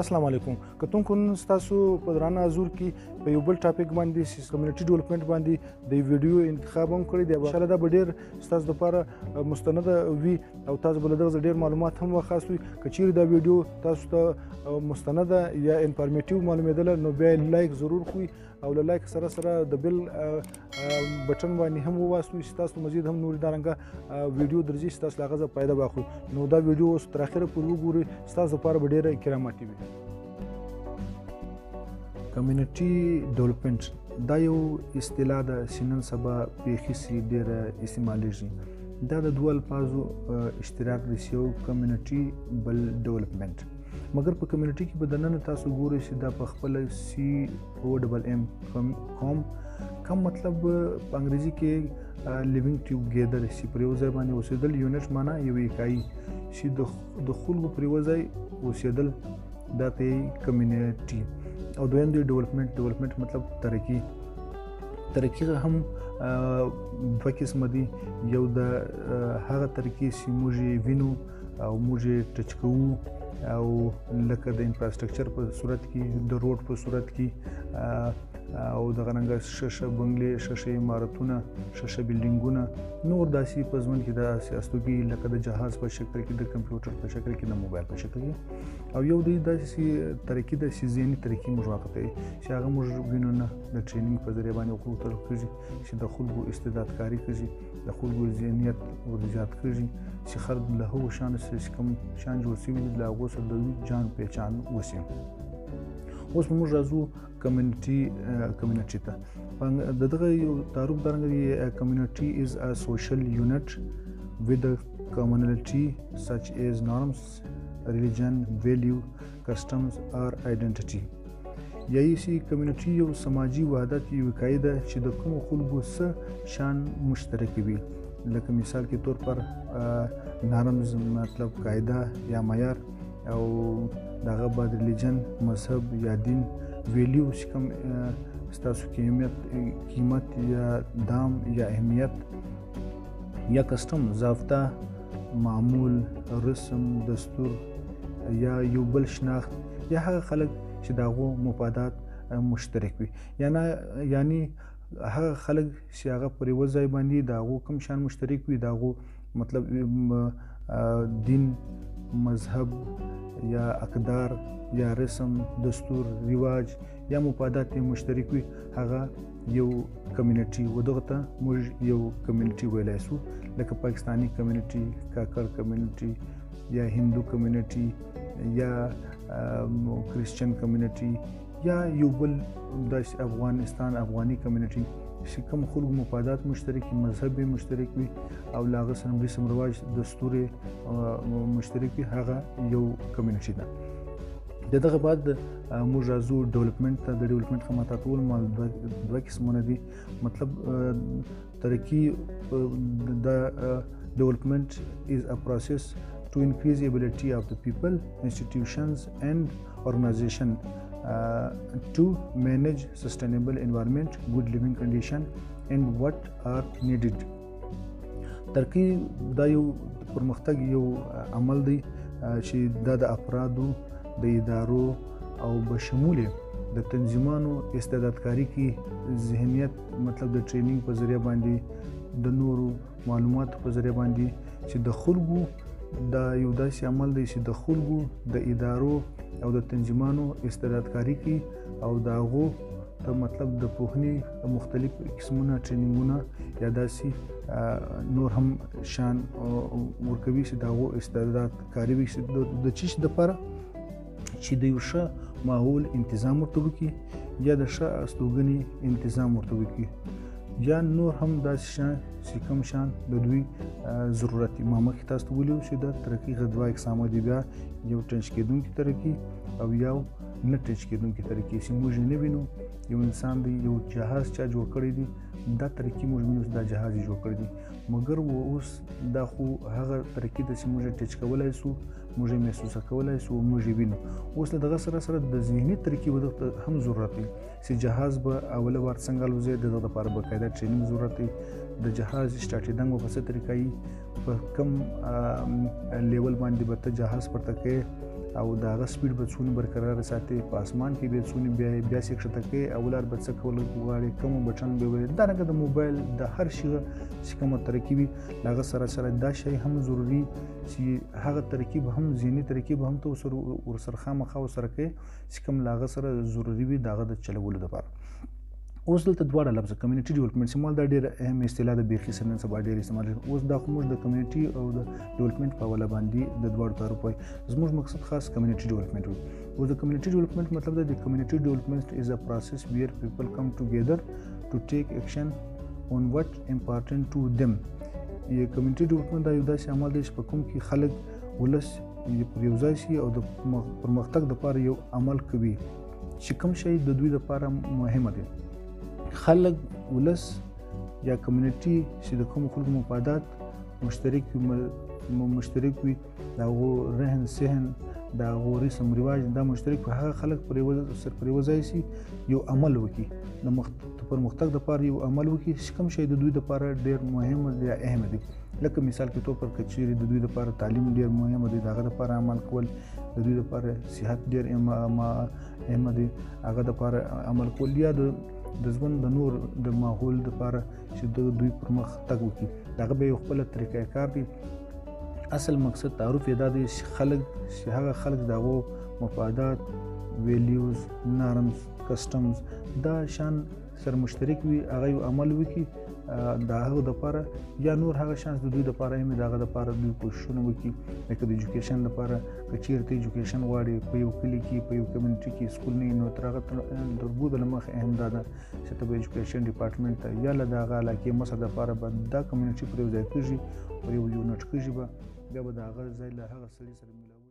السلام علیکم کتونکو نن تاسو په درانه حضور کې په یو بل ټاپک باندې کمیونټي ډیولپمنٹ باندې د ویډیو انتخاب هم کړی دی. ان شاء الله دا به ډېر ستاسو لپاره مستند وي او تاسو به له دغه ډېر معلومات هم واخلئ. که چیرې دا ویډیو تاسو ته مستند یا انفارمیټیو معلومېدله نو بیا لایک ضرور کړئ او له لایک سره سره د بیل بټن باندې هم وواسئ چې تاسو مزید هم نور دارنګه ویډیو درځي چې تاسو له هغه څخه فایده واخلئ. نو دا ویډیو اوس تر اخره پورې وګورئ، ستاسو لپاره به ډېره کراماتي وي. کمیونټي ډیولپمنټ دا یو اصطلاح ده چې نن سبا بیخي سي ډېره استعمالیږي. دا د دوه الفاظو اشتراک دی چې یو کمیونټي بل ډیولپمنټ. مګر په کمیونټي کې به دننه تاسو ګورئ چې دا په خپله COM کم مطلب په انګریزي کې لیوینګ ټوګیدر چې پر یو ځای باندې اوسېدل. یونټ معنا یو اکایي چې د خلکو پر یوه ځای اوسېدل دا ته یې کمیونټي. او دویم دی ډیولپمنټ مطلب ترقي هم دوه قسمه دي. یو د هغه ترقي چې موږ یې وینو او موږ یې ټچ کوو او لکه د انفراسترکچر په صورت کې، د روډ په صورت کې او دغه رنګه ششه بنګلې، ششه عمارتونه، ششه بلډینګونه، نور داسې په ژوند کې داسې استوګي لکه د جهاز په شکل کې، د کمپیوټر په شکل کې، د موبایل په شکل کې. او یو دی داسې ترقي ده چې ذهني ترقي موږ ورته کوي چې هغه موږ وینو نه د ټریننګ په ذریعه باندې وکړو کېږي چې د خلکو استعداد کاري کېږي، د خلکو ذهنیت ورزیات کېږي چې خلک له هغو شیانو سره کوم شیان جوړ شوي دي له هغو سره د دوی جان پهچان وشي. اوس به موږ راځو کمیونټي ته. د دغه یو تعارف دارنګه دی. کمیونټي از ا سوشل یونټ with a commonality such as norms, religion, value, customs or identity. یعنی چې کمیونټي یو سماجي وحدت یو اکایي ده چې د کومو خلکو څه شان مشترک وي. لکه مثال کې طور پر نارمز مطلب قاعده یا معیار، او دغه بعد ریلیجن مذهب یا دین، ویلیو چې کوم ستاسو قیمت یا دام یا اهمیت، یا کسټم ضابطه، معمول، رسم، دستور یا یو بل شناخت، یا هغه خلک چې د هغو مفادات مشترک وي. یعنی هغه خلک چې هغه پر یوه ځای باندې د هغو کوم شیان مشترک وي، د هغو مطلب دین، مذهب یا اقدار یا رسم، دستور، رواج یا مفادات مشترک وي، هغه یو کمیونټي و. دغه ته موږ یو کمیونټي ویلی شو. لکه پاکستاني کمیونټي، کاکړ کمیونټي یا هندو کمیونټي یا کرسچن کمیونټي یا یو بل داسې افغانستان افغاني کمیونټي چې کوم خلکو مفادات مشترک وي، مذهب یې مشترک وي او له هغه سره رسم رواج، دستور یې مشترک وي، هغه یو کمیونټي ده. د دغه بعد موږ راځو ډیولپمنټ ته. د ډیولپمنټ څخه ماته ټول دوه قسمونه دي. مطلب ترقي د ډیولپمنٹ is a process to increase the ability of the people, institutions and organization to manage sustainable environment, good living condition and what are needed. ترقي دا یو پرمختګ یو عمل دی چې دا د افرادو، د ادارو او بشموله د تنظیمانو استعدادکاري کې ذهنیت مطلب د ټریننګ په ذریعه باندې، د نورو معلوماتو په ذریعه باندې چې د خلکو دا یو داسې عمل دی چې د خلکو، د ادارو او د تنظیمانو استعدادکاري کې او د هغو ته مطلب د پوهنې مختلف قسمونه ټریننګونه یا داسې نور هم شان ورکوي چې د هغو استعدادکاري وي د څه شي دپاره چې د یو ښه ماحول انتظام ورته وکړي یا د ښه استوګنې انتظام ورته وکړي یا نور هم داسې شان چې کوم شان د دوی ضرورت وي. ما مخکې تاسو ته ویلي چې د ترقي دوه اقسامه دي. بیا یو ټنچ کېدونکي ترقي او یو نه ټنچ کېدونکي ترقي چې موږ یې نه وینو. یو انسان دی، یو جهاز چا جوړ کړی دی، دا ترقي موږ وینو چې دا جهاز یې جوړ کړی دی. مګر اوس دا خو هغه ترقي ده چې موږ یې ټچ کولی شو، موږ یې محسوسه کولی شو، موږ یې وینو. اوس له دغه سره د ذهني ترقي ورته هم ضرورت دی چې جهاز به اوله وار څنګه الوځي، د دغه لپاره باقاعده ټریننګ ضرورت دی. د جهاز سټارټېدنګ به په څه طریقه وي، په کوم لیول باندې به ته جهاز پورته کوې او د هغه سپیډ به څونه برقرار ساتي، په اسمان کې به څونه بیا سې ښکته کوي او لار به څه کول غواړي، کوم بټن به وي. دغه د موبایل د هر شي چې کومه ترکیب هغه سره دا شی هم ضروری چې هغه ترکیب هم ذهني ترکیب هم ته ورسره خامخا ورسره کوي چې کوم هغه سره ضروری وي دغه د چلولو لپاره. اوس دلته دواړه لفظ کمیونټي ډیولپمنټ سیمال دا ډېر اهم اصطلاح ده، بیخي سنن سبا ډېر استعمال. اوس دا خو موږ د کمیونټي او د ډیولپمنټ په حواله باندې د دواړو تعریف وایي. زموږ مقصد خاص کمیونټي ډیولپمنټ وي. اوس د کمیونټي ډیولپمنټ مطلب ده د کمیونټي ډیولپمنټ از ا پروسس ویر پیپل کم ټوګیدر ټو ټیک اکشن اون وات امپورټنٹ ټو دیم. یو کمیونټي ډیولپمنټ دا یو داسې عمل دی چې په کوم کې خلک ولس پر یو ځای شي او د پرمختګ لپاره یو عمل کوي چې کوم شی د دوی لپاره مهمه دی. خلک ولس یا کمیونټي چې د کوم خلکو مفادات مشترک وي، د هغو رهن سهن، د هغو رسم رواج، دا مشترک په هغه خلک پر یو ځای شي یو عمل وکړي، د پرمختګ لپاره یو عمل وکړي چې کوم شی د دوی لپاره ډېر مهم یا اهم دی. لکه مثال کې طور پر که چیرې د دوی لپاره تعلیم ډېر مهم دی، د هغه لپاره عمل کول، د دوی لپاره صحت ډېر اهم دی، هغه لپاره عمل کول، یا د ژوند د نور د ماحول لپاره چې دوی پرمختګ وکړي، دغه به یو خپله طریقه کار دی. اصل مقصد تعارف یې دا دی چې هغه خلک د هغو مفادات، ویلیوز، نارمز، کسټمز دا شان سره مشترک وي، هغه یو عمل وکړي د هغه لپاره، یا نور هغه شان د دوی لپاره هم د هغه لپاره دوی کوششونه وکړي. لکه د ایجوکیشن لپاره که چیرته ایجوکیشن غواړي په یو کلي کې، په یو کمیونټي کې سکول نه وي، نو تر هغه تربود له مخې اهم دا ده چې ته به ایجوکیشن ډپارټمنټ ته یا له د هغه علاقې مسله لپاره به دا کمیونټي پر یو ځای کېږي، پر یو یونټ کېږي، بیا به د هغه ځای له هغه سړي سره ملاوي.